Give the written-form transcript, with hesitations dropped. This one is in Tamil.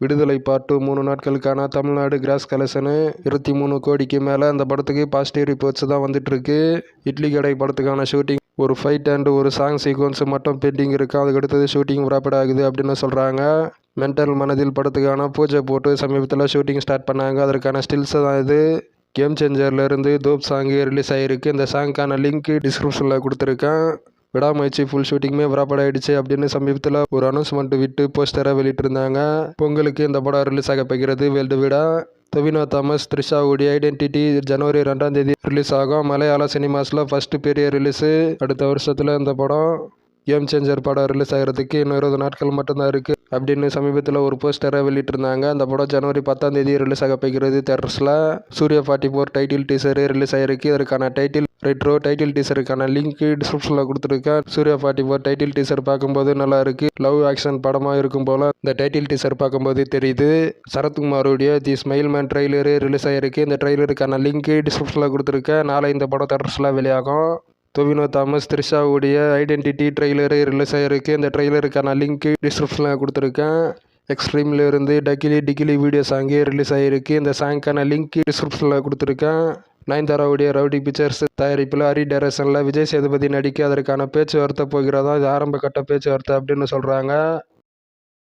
விடுதலை பார்ட் 2 3 நாட்களுக்கான தமிழ்நாடு கிராஸ் கலெக்ஷனு 23 கோடிக்கு மேலே. அந்த படத்துக்கு பாசிட்டிவ் ரிப்போர்ட்ஸ் தான் வந்துட்டுருக்கு. இட்லி கடை படத்துக்கான ஷூட்டிங் ஒரு ஃபைட் அண்ட் ஒரு சாங் சீக்வன்ஸ் மட்டும் பெண்டிங் இருக்குது. அதுக்கடுத்தது ஷூட்டிங் ப்ராப்பர்ட் ஆகுது அப்படின்னு சொல்கிறாங்க. மென்டல் மனதில் படத்துக்கான பூஜை போட்டு சமீபத்தில் ஷூட்டிங் ஸ்டார்ட் பண்ணாங்க. அதற்கான ஸ்டில்ஸ் தான் இது. கேம் சேஞ்சர்லேருந்து தோப் சாங்கு ரிலீஸ் ஆகிருக்கு. இந்த சாங்க்கான லிங்க் டிஸ்கிரிப்ஷனில் கொடுத்துருக்கேன். விடாமுயற்சி ஃபுல் ஷூட்டிங்குமே ப்ராப்பர்ட் ஆகிடுச்சு அப்படின்னு சமீபத்தில் ஒரு அனௌன்ஸ்மெண்ட் விட்டு போஸ்டராக வெளியிட்டிருந்தாங்க. பொங்கலுக்கு இந்த படம் ரிலீஸ் ஆக போகிறது வேர்ல்டு விடா. டொவினோ தாமஸ் த்ரிஷாவுடைய ஐடென்டிட்டி ஜனவரி 2ஆம் தேதி ரிலீஸ் ஆகும். மலையாள சினிமாஸில் ஃபஸ்ட்டு பெரிய ரிலீஸு. அடுத்த வருஷத்தில் இந்த படம் கேம் சேஞ்சர் படம் ரிலீஸ் ஆகிறதுக்கு இன்னும் 20 நாட்கள் மட்டும்தான் இருக்குது அப்படின்னு சமீபத்தில் ஒரு போஸ்டரை வெளியிட்டிருந்தாங்க. அந்த படம் ஜனவரி 10ஆம் தேதி ரிலீஸ் ஆக போகிறது தேட்டர்ஸில். சூர்யா 44 டைட்டில் டீசரு ரிலீஸ் ஆகிருக்கு. இதற்கான டைட்டில் ரெட்ரோ டைட்டில் டீசருக்கான லிங்க் டிஸ்கிரிப்ஷனில் கொடுத்துருக்கேன். சூர்யா 44 டைட்டில் டீசர் பார்க்கும்போது நல்லா இருக்குது. லவ் ஆக்ஷன் படமாக இருக்கும் போல் இந்த டைட்டில் டீசர் பார்க்கும்போது தெரியுது. சரத்குமாருடைய the smile man trailer release ஆகிருக்கு. இந்த ட்ரெய்லருக்கான லிங்க் டிஸ்கிரிப்ஷனில் கொடுத்துருக்கேன். நாளை இந்த படம் தேட்டர்ஸில் வெளியாகும். டொவினோ தாமஸ் த்ரிஷாவுடைய ஐடென்டிட்டி ட்ரெய்லரு ரிலீஸ் ஆகிருக்கு. இந்த ட்ரெய்லருக்கான லிங்க் டிஸ்கிரிப்ஷனில் கொடுத்துருக்கேன். எக்ஸ்ட்ரீம்லேருந்து டிகிலி வீடியோ சாங்கு ரிலீஸ் ஆகிருக்கு. இந்த சாங்க்கான லிங்க் டிஸ்கிரிப்ஷனில் கொடுத்துருக்கேன். நயன்தாராவுடைய ரவுடி பிக்சர்ஸ் தயாரிப்பில் ஹரி டைரக்ஷனில் விஜய் சேதுபதி நடிக்க அதற்கான பேச்சுவார்த்தை போகிறதா. இது ஆரம்ப கட்ட பேச்சுவார்த்தை அப்படின்னு சொல்கிறாங்க.